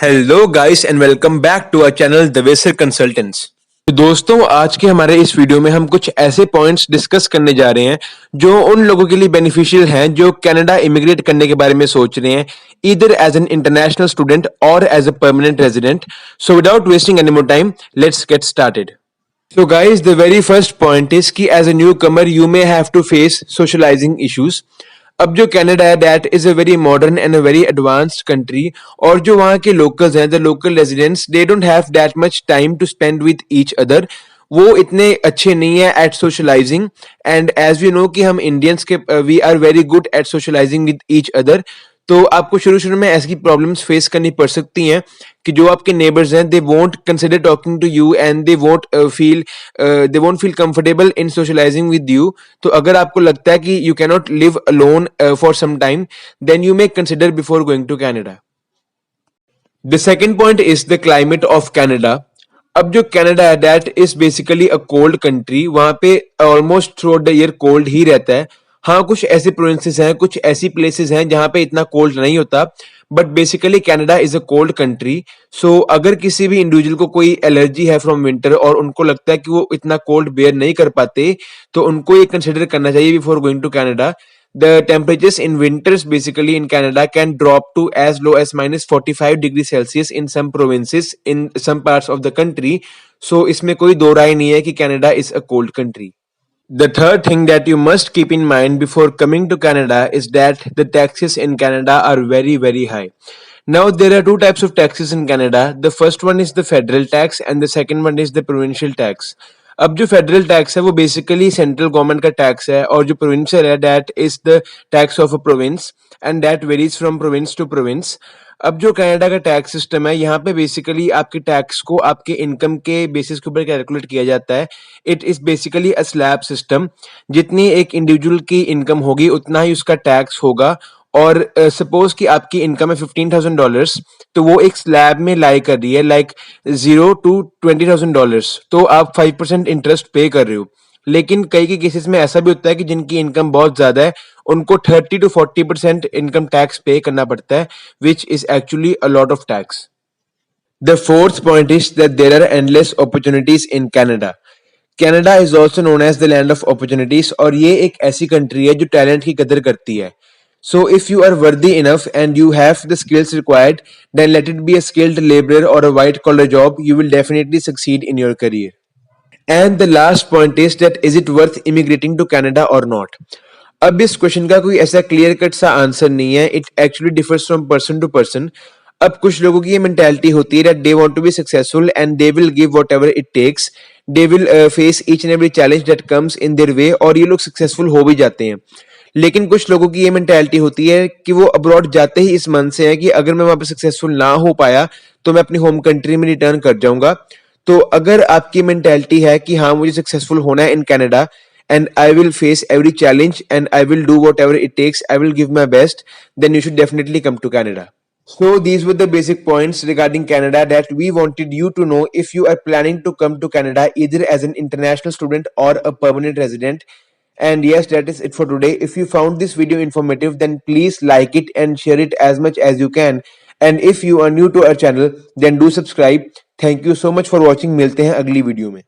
Hello guys and welcome back to our channel the wiser consultants. तो दोस्तों, आज के हमारे इस वीडियो में हम कुछ ऐसे पॉइंट्स डिस्कस करने जा रहे हैं जो उन लोगों के लिए बेनिफिशियल हैं जो कनाडा इमिग्रेट करने के बारे में सोच रहे हैं, either as an international student और as a permanent resident. So without wasting any more time, let's get started. So guys, the very first point is कि as a newcomer you may have to face socializing issues। अब जो Canada है that is a very modern and a very advanced country, और जो वहाँ के locals हैं, the local residents, they don't have that much time to spend with each other. वो इतने अच्छे नहीं है at socialising. And as we know कि हम इंडियंस के we are very good at socialising with each other. तो आपको शुरू शुरू में ऐसी प्रॉब्लम्स फेस करनी पड़ सकती हैं कि जो आपके नेबर्स हैं, they won't consider talking to you and they won't feel comfortable in socialising with you. तो अगर आपको लगता है कि you can not live alone for some time, then you may consider before going to Canada. The second point is the climate of Canada. अब जो Canada है that is basically a cold country. वहां पे almost throughout the year cold ही रहता है। हाँ, कुछ ऐसे प्रोविंसेस हैं, कुछ ऐसी प्लेसेस हैं जहां पे इतना कोल्ड नहीं होता, but basically Canada is a cold country. So अगर किसी भी इंडिविजुअल को कोई एलर्जी है फ्रॉम विंटर और उनको लगता है कि वो इतना कोल्ड बेयर नहीं कर पाते, तो उनको ये कंसिडर करना चाहिए before going to Canada. The temperatures in winters basically in Canada can drop to as low as -45 degrees Celsius in some provinces in some parts of the country. So इसमें कोई दो राय नहीं है कि Canada is a cold country. The third thing that you must keep in mind before coming to Canada is that the taxes in Canada are very, very high. Now, there are two types of taxes in Canada. The first one is the federal tax and the second one is the provincial tax. अब जो federal tax है वो basically central government का tax है, और जो provincial है that is the tax of a province and that varies from province to province. अब जो कनाडा का टैक्स सिस्टम है, यहाँ पे बेसिकली आपके टैक्स को आपके इनकम के बेसिस के ऊपर कैलकुलेट किया जाता है। It is basically a slab system. जितनी एक इंडिविजुअल की इनकम होगी उतना ही उसका टैक्स होगा। और सपोज कि आपकी इनकम है $15,000, तो वो एक स्लैब में लाई कर रही है, लाइक 0 to $20,000, तो आप 5% इंटरेस्ट पे कर रहे हो। लेकिन कई के केसेस में ऐसा भी होता है कि जिनकी इनकम बहुत ज्यादा है, उनको 30 to 40% इनकम टैक्स पे करना पड़ता है, which is actually a lot of tax. The fourth point is that there are endless opportunities in Canada. Canada is also known as the land of opportunities, और ये एक ऐसी कंट्री है जो टैलेंट की कदर करती है। So if you are worthy enough and you have the skills required, then let it be a skilled laborer or a white collar job, you will definitely succeed in your career. And the last point is that is it worth immigrating to Canada or not? अब इस question का कोई ऐसा clear cut सा answer नहीं है। It actually differs from person to person. अब कुछ लोगों की ये मेंटालिटी होती है that they want to be successful and they will give whatever it takes. They will face each and every challenge that comes in their way, और ये लोग सक्सेसफुल हो भी जाते हैं। लेकिन कुछ लोगों की ये मेंटालिटी होती है कि वो अब्रॉड जाते ही इस मन से है कि अगर मैं वहां पे सक्सेसफुल ना हो पाया तो मैं अपनी होम कंट्री में रिटर्न कर जाऊंगा। तो अगर आपकी मेंटालिटी है कि हाँ, मुझे सक्सेसफुल होना है in Canada and I will face every challenge and I will do whatever it takes, I will give my best, then you should definitely come to Canada. So these were the basic points regarding Canada that we wanted you to know if you are planning to come to Canada either as an international student or a permanent resident. And yes, that is it for today. If you found this video informative, then please like it and share it as much as you can. And if you are new to our channel, then do subscribe. Thank you so much for watching. मिलते हैं अगली video में।